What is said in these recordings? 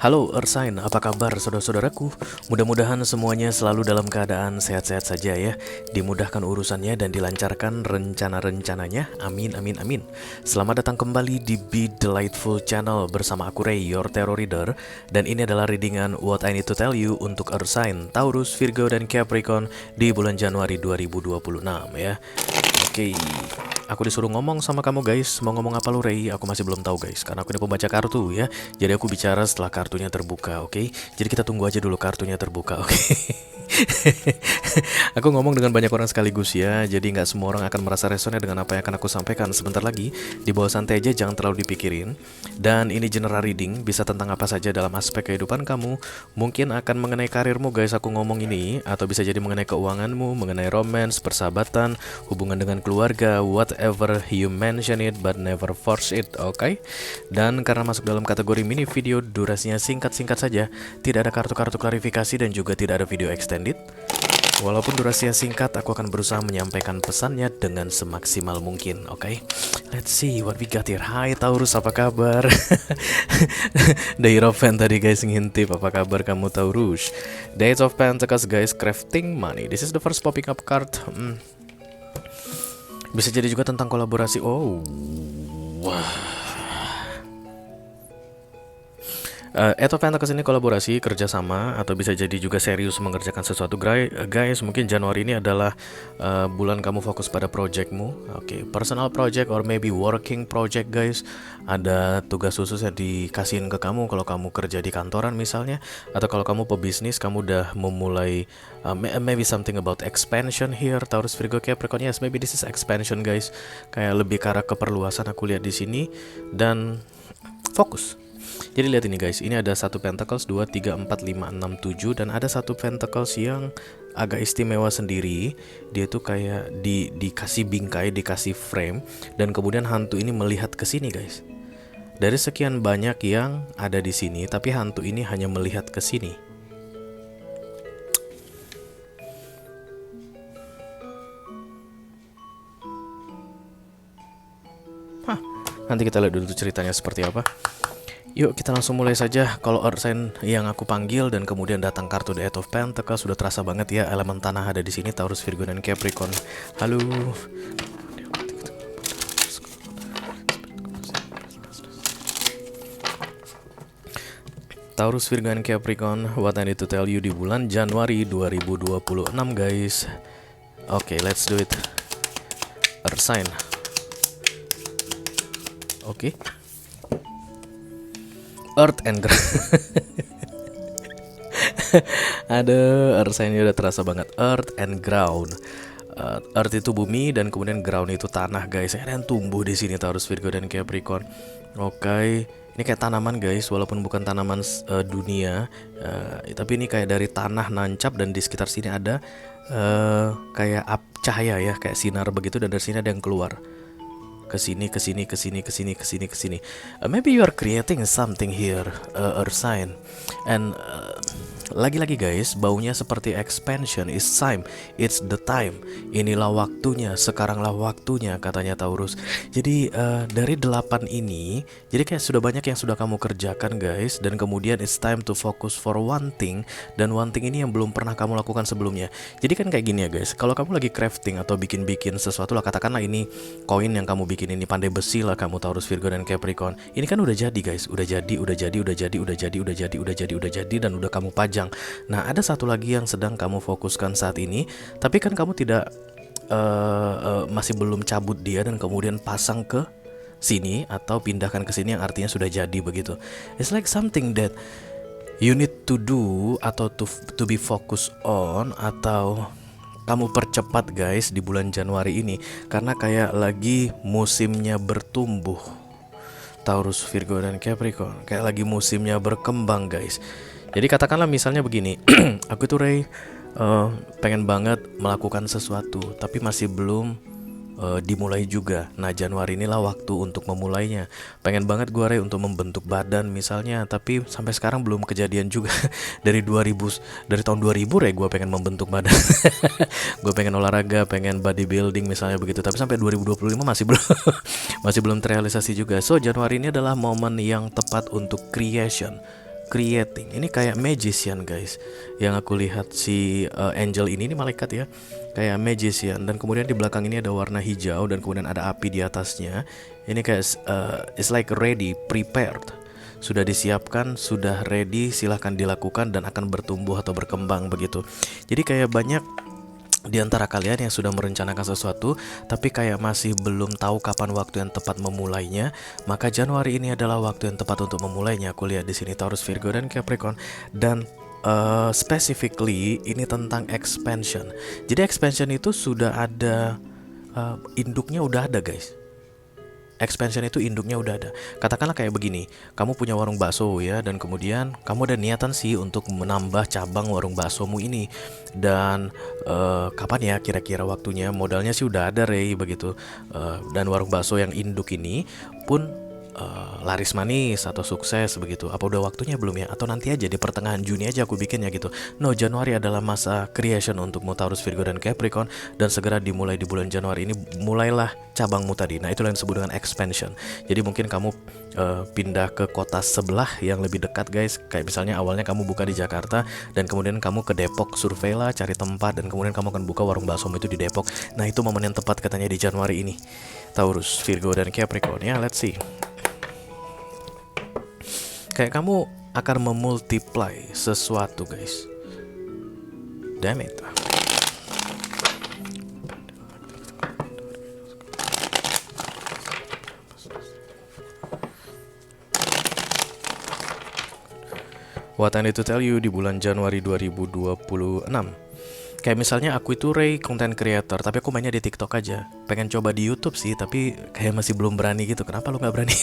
Halo Earth Sign, apa kabar saudara-saudaraku? Mudah-mudahan semuanya selalu dalam keadaan sehat-sehat saja ya. Dimudahkan urusannya dan dilancarkan rencana-rencananya. Amin, amin, amin. Selamat datang kembali di Be Delightful Channel bersama aku Ray, your tarot reader. Dan ini adalah readingan What I Need to Tell You untuk Earth Sign, Taurus, Virgo, dan Capricorn di bulan Januari 2026 ya. Oke, aku disuruh ngomong sama kamu guys. Mau ngomong apa lu Ray? Aku masih belum tahu guys, karena aku ini pembaca kartu ya. Jadi aku bicara setelah kartunya terbuka, oke? Jadi kita tunggu aja dulu kartunya terbuka, oke? Aku ngomong dengan banyak orang sekaligus ya. Jadi nggak semua orang akan merasa resonnya dengan apa yang akan aku sampaikan sebentar lagi. Dibawa santai aja, jangan terlalu dipikirin. Dan ini general reading, bisa tentang apa saja dalam aspek kehidupan kamu. Mungkin akan mengenai karirmu guys aku ngomong ini, atau bisa jadi mengenai keuanganmu, mengenai romance, persahabatan, hubungan dengan keluarga, whatever you mention it but never force it, oke? Dan karena masuk dalam kategori mini video, durasinya singkat-singkat saja, tidak ada kartu-kartu klarifikasi dan juga tidak ada video extended. Walaupun durasinya singkat, aku akan berusaha menyampaikan pesannya dengan semaksimal mungkin, oke? Let's see what we got here. Hai Taurus, apa kabar? The Hierophant tadi guys ngintip, apa kabar kamu Taurus? Days of Pentacles guys, crafting money. This is the first popping up card. Bisa jadi juga tentang kolaborasi. Oh, wah. Eight of Pentacles ini kolaborasi, kerjasama, atau bisa jadi juga serius mengerjakan sesuatu guys. Mungkin Januari ini adalah bulan kamu fokus pada projectmu, oke, personal project or maybe working project guys. Ada tugas khusus yang dikasihin ke kamu kalau kamu kerja di kantoran misalnya, atau kalau kamu pebisnis, kamu udah memulai maybe something about expansion here. Taurus, Virgo, Capricorn, yes, maybe this is expansion guys. Kayak lebih ke arah keperluasan aku lihat di sini, dan fokus. Jadi lihat ini guys, ini ada satu Pentacles, 2, 3, 4, 5, 6, 7. Dan ada satu Pentacles yang agak istimewa sendiri. Dia tuh kayak dikasih bingkai, dikasih frame. Dan kemudian hantu ini melihat ke sini guys. Dari sekian banyak yang ada di sini, tapi hantu ini hanya melihat ke sini. Nanti kita lihat dulu ceritanya seperti apa. Yuk kita langsung mulai saja. Kalau Earth Sign yang aku panggil dan kemudian datang kartu The Eight of Pentacles, sudah terasa banget ya elemen tanah ada di sini. Taurus, Virgo, dan Capricorn. Halo. Taurus, Virgo, dan Capricorn, what I need to tell you di bulan Januari 2026 guys. Oke, let's do it. Earth Sign. Oke. Earth and Ground. Aduh, Earth Sign-nya udah terasa banget. Earth and Ground. Earth itu bumi dan kemudian ground itu tanah guys. Ada yang tumbuh di sini Taurus, Virgo, dan Capricorn. Oke. Ini kayak tanaman guys, walaupun bukan tanaman dunia, tapi ini kayak dari tanah nancap, dan di sekitar sini ada kayak cahaya ya, kayak sinar begitu, dan dari sini ada yang keluar. Kesini. Maybe you are creating something here, Earth Sign. And lagi-lagi guys, baunya seperti expansion. It's time, it's the time. Inilah waktunya, sekaranglah waktunya, katanya Taurus. Jadi dari 8 ini, jadi kayak sudah banyak yang sudah kamu kerjakan guys. Dan kemudian it's time to focus for one thing. Dan one thing ini yang belum pernah kamu lakukan sebelumnya. Jadi kan kayak gini ya guys, kalau kamu lagi crafting atau bikin sesuatu lah, katakanlah ini koin yang kamu bikin ini, pandai besi lah kamu Taurus, Virgo, dan Capricorn. Ini kan udah jadi guys, udah jadi, dan udah kamu pajang. Nah, ada satu lagi yang sedang kamu fokuskan saat ini, tapi kan kamu tidak masih belum cabut dia dan kemudian pasang ke sini atau pindahkan ke sini, yang artinya sudah jadi begitu. It's like something that you need to do atau to be focused on, atau kamu percepat guys di bulan Januari ini, karena kayak lagi musimnya bertumbuh Taurus, Virgo, dan Capricorn. Kayak lagi musimnya berkembang guys. Jadi katakanlah misalnya begini, aku tuh Ray pengen banget melakukan sesuatu, tapi masih belum dimulai juga. Nah, Januari inilah waktu untuk memulainya. Pengen banget gue Rey untuk membentuk badan misalnya, tapi sampai sekarang belum kejadian juga. Dari tahun 2000 Rey gue pengen membentuk badan. Gue pengen olahraga, pengen bodybuilding misalnya begitu, tapi sampai 2025 masih belum masih belum terrealisasi juga. So, Januari ini adalah momen yang tepat untuk creating. Ini kayak magician guys. Yang aku lihat si angel ini malaikat ya, kayak magician, dan kemudian di belakang ini ada warna hijau dan kemudian ada api di atasnya. Ini kayak it's like ready, prepared. Sudah disiapkan, sudah ready, silahkan dilakukan dan akan bertumbuh atau berkembang begitu. Jadi kayak banyak di antara kalian yang sudah merencanakan sesuatu tapi kayak masih belum tahu kapan waktu yang tepat memulainya, maka Januari ini adalah waktu yang tepat untuk memulainya. Aku lihat di sini Taurus, Virgo dan Capricorn, dan specifically ini tentang expansion. Jadi expansion itu sudah ada induknya, udah ada guys. Expansion itu induknya udah ada. Katakanlah kayak begini, kamu punya warung bakso ya, dan kemudian kamu ada niatan sih untuk menambah cabang warung baksomu ini. Dan kapan ya kira-kira waktunya? Modalnya sih udah ada Rey begitu. Dan warung bakso yang induk ini pun laris manis atau sukses begitu. Apa udah waktunya belum ya? Atau nanti aja di pertengahan Juni aja aku bikinnya gitu. No, Januari adalah masa creation untuk Taurus, Virgo dan Capricorn, dan segera dimulai di bulan Januari ini mulailah cabangmu tadi. Nah, itulah yang disebut dengan expansion. Jadi mungkin kamu pindah ke kota sebelah yang lebih dekat guys. Kayak misalnya awalnya kamu buka di Jakarta dan kemudian kamu ke Depok, survei lah, cari tempat, dan kemudian kamu akan buka warung bakso itu di Depok. Nah, itu momen yang tepat katanya di Januari ini. Taurus, Virgo dan Capricorn ya, let's see. Kayak kamu akan memultiply sesuatu guys. Damn it. What I need to tell you di bulan Januari 2026. Kayak misalnya aku itu Ray, content creator, tapi aku mainnya di TikTok aja. Pengen coba di YouTube sih, tapi kayak masih belum berani gitu. Kenapa lu gak berani?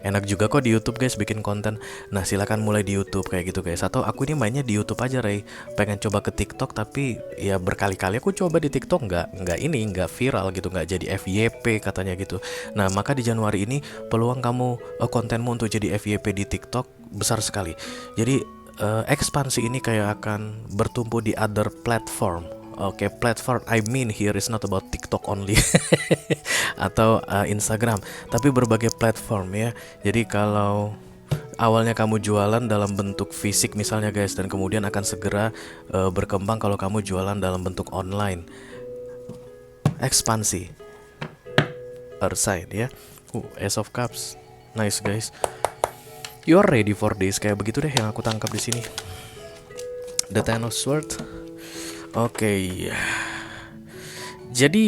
Enak juga kok di YouTube guys bikin konten. Nah, silakan mulai di YouTube kayak gitu guys. Atau aku ini mainnya di YouTube aja Ray. Pengen coba ke TikTok tapi ya berkali-kali aku coba di TikTok nggak viral gitu, nggak jadi FYP katanya gitu. Nah, maka di Januari ini peluang kamu kontenmu untuk jadi FYP di TikTok besar sekali. Jadi ekspansi ini kayak akan bertumbuh di other platform. Oke, platform I mean here is not about TikTok only atau Instagram, tapi berbagai platform ya. Jadi kalau awalnya kamu jualan dalam bentuk fisik misalnya guys, dan kemudian akan segera berkembang kalau kamu jualan dalam bentuk online. Ekspansi. Earth sign ya. Ace of Cups. Nice guys. You are ready for this, kayak begitu deh yang aku tangkap di sini. The Ten of Swords. Oke. Jadi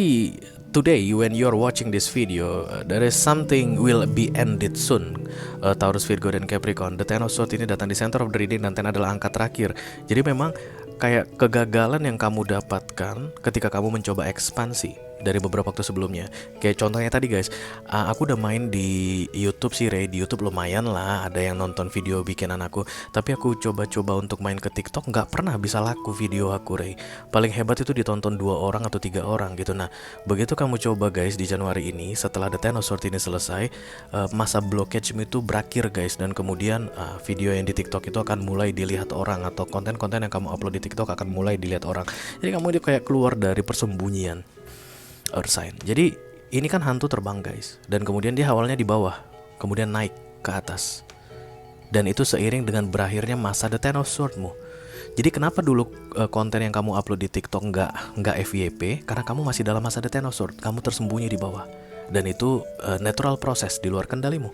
today when you are watching this video, there is something will be ended soon. Taurus, Virgo dan Capricorn. The Ten of Swords ini datang di center of the reading dan 10 adalah angka terakhir. Jadi memang kayak kegagalan yang kamu dapatkan ketika kamu mencoba ekspansi dari beberapa waktu sebelumnya. Kayak contohnya tadi guys, aku udah main di YouTube sih Ray. Di YouTube lumayan lah, ada yang nonton video bikinan aku. Tapi aku coba-coba untuk main ke TikTok, nggak pernah bisa laku video aku Ray. Paling hebat itu ditonton 2 orang atau 3 orang gitu. Nah, begitu kamu coba guys di Januari ini, setelah The Ten of Swords ini selesai, masa blockage itu berakhir guys. Dan kemudian video yang di TikTok itu akan mulai dilihat orang, atau konten-konten yang kamu upload di TikTok akan mulai dilihat orang. Jadi kamu itu kayak keluar dari persembunyian. Earth sign. Jadi ini kan hantu terbang guys, dan kemudian dia awalnya di bawah, kemudian naik ke atas, dan itu seiring dengan berakhirnya masa The Ten of Swords-mu. Jadi kenapa dulu konten yang kamu upload di TikTok nggak FYP? Karena kamu masih dalam masa The Ten of Swords, kamu tersembunyi di bawah, dan itu natural proses di luar kendalimu.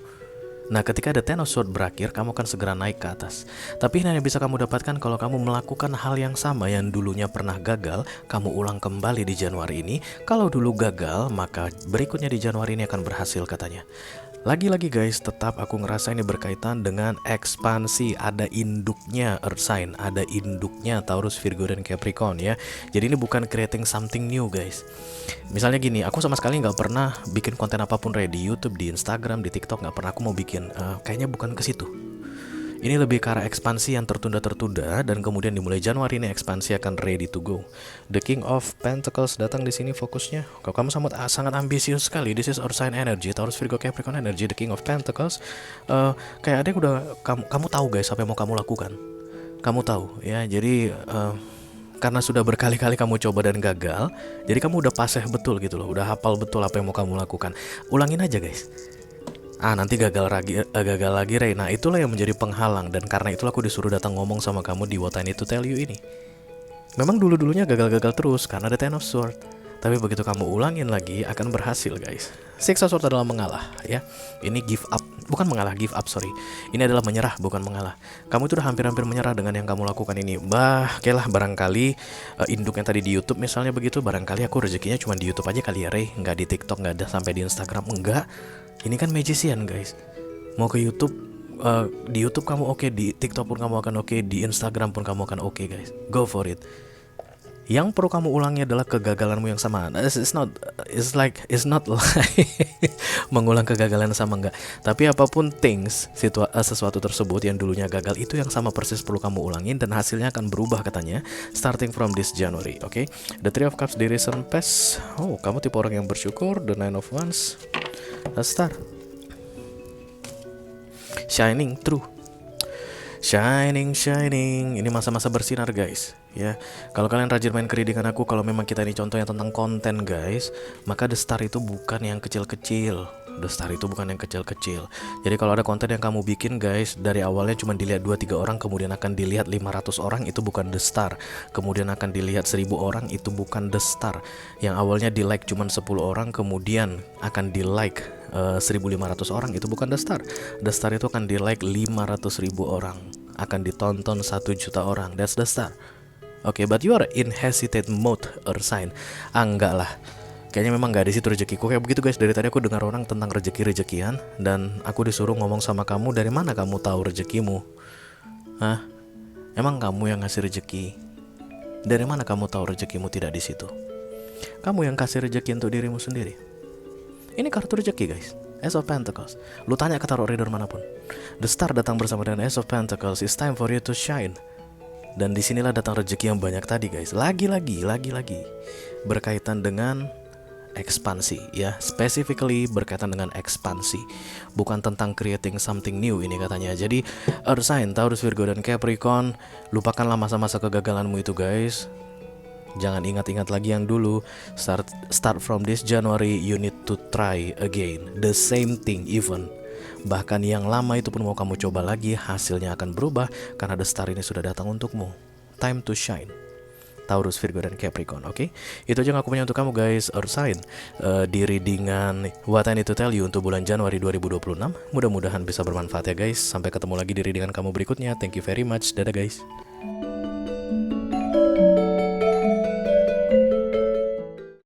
Nah, ketika The Ten of Swords berakhir, kamu akan segera naik ke atas. Tapi ini yang bisa kamu dapatkan kalau kamu melakukan hal yang sama yang dulunya pernah gagal, kamu ulang kembali di Januari ini. Kalau dulu gagal, maka berikutnya di Januari ini akan berhasil katanya. Lagi-lagi guys, tetap aku ngerasa ini berkaitan dengan ekspansi. Ada induknya Earth sign, ada induknya Taurus, Virgo dan Capricorn ya. Jadi ini bukan creating something new guys. Misalnya gini, aku sama sekali nggak pernah bikin konten apapun Ray, di YouTube, di Instagram, di TikTok nggak pernah aku mau bikin. Kayaknya bukan ke situ. Ini lebih ke arah ekspansi yang tertunda-tertunda dan kemudian dimulai Januari ini ekspansi akan ready to go. The King of Pentacles datang di sini fokusnya. Kalau kamu sangat ambisius sekali, this is our sign energy, Taurus, Virgo, Capricorn energy, The King of Pentacles. Kayak ada yang udah kamu tahu guys apa yang mau kamu lakukan. Kamu tahu ya. Jadi karena sudah berkali-kali kamu coba dan gagal, jadi kamu udah paseh betul gitu loh, udah hafal betul apa yang mau kamu lakukan. Ulangin aja guys. Nanti gagal lagi Rey. Nah itulah yang menjadi penghalang. Dan karena itulah aku disuruh datang ngomong sama kamu di What I Need to Tell You ini. Memang dulunya gagal-gagal terus karena ada Ten of Swords. Tapi begitu kamu ulangin lagi akan berhasil guys. Six of Swords adalah mengalah ya. Ini give up. Bukan mengalah, give up, sorry. Ini adalah menyerah, bukan mengalah. Kamu itu udah hampir-hampir menyerah dengan yang kamu lakukan ini. Oke lah, barangkali induk yang tadi di YouTube misalnya begitu, barangkali aku rezekinya cuma di YouTube aja kali ya Rey. Nggak di TikTok, nggak ada sampai di Instagram. Enggak. Ini kan magician guys. Mau ke YouTube, di YouTube kamu oke, di TikTok pun kamu akan oke, di Instagram pun kamu akan oke guys. Go for it. Yang perlu kamu ulangi adalah kegagalanmu yang sama. It's not like mengulang kegagalan sama enggak. Tapi apapun sesuatu tersebut yang dulunya gagal itu yang sama persis perlu kamu ulangin dan hasilnya akan berubah katanya starting from this January. Oke. The Three of Cups di recent past. Oh, kamu tipe orang yang bersyukur. The Nine of Wands. A star. Shining true. Shining. Ini masa-masa bersinar guys. Ya, kalau kalian rajin main keri dengan aku, kalau memang kita ini contohnya tentang konten guys, maka The Star itu bukan yang kecil-kecil. The Star itu bukan yang kecil-kecil. Jadi kalau ada konten yang kamu bikin guys, dari awalnya cuma dilihat 2-3 orang, kemudian akan dilihat 500 orang, itu bukan The Star. Kemudian akan dilihat 1000 orang, itu bukan The Star. Yang awalnya di like cuma 10 orang, kemudian akan di like 1500 orang, itu bukan The Star. The Star itu akan di like 500.000 orang, akan ditonton 1 juta orang. That's The Star. Oke, but you are in hesitate mode or sign. Enggak lah. Kayaknya memang gak di situ rezekiku. Kayak begitu guys, dari tadi aku dengar orang tentang rezeki-rezekian dan aku disuruh ngomong sama kamu, dari mana kamu tahu rezekimu? Hah? Emang kamu yang ngasih rezeki? Dari mana kamu tahu rezekimu tidak di situ? Kamu yang kasih rezeki untuk dirimu sendiri. Ini kartu rezeki guys. Ace of Pentacles. Lu tanya ke tarot reader manapun. The Star datang bersama dengan Ace of Pentacles. It's time for you to shine. Dan disinilah datang rezeki yang banyak tadi guys. Lagi-lagi berkaitan dengan ekspansi ya, specifically berkaitan dengan ekspansi, bukan tentang creating something new ini katanya. Jadi Earth sign, Taurus, Virgo dan Capricorn, lupakanlah masa-masa kegagalanmu itu guys. Jangan ingat-ingat lagi yang dulu. Start from this January, you need to try again the same thing even. Bahkan yang lama itu pun mau kamu coba lagi, hasilnya akan berubah karena The Star ini sudah datang untukmu. Time to shine. Taurus, Virgo dan Capricorn, oke? Itu aja yang aku punya untuk kamu guys, Earth sign, di readingan What I Need to Tell You untuk bulan Januari 2026. Mudah-mudahan bisa bermanfaat ya guys. Sampai ketemu lagi di readingan kamu berikutnya. Thank you very much. Dadah guys.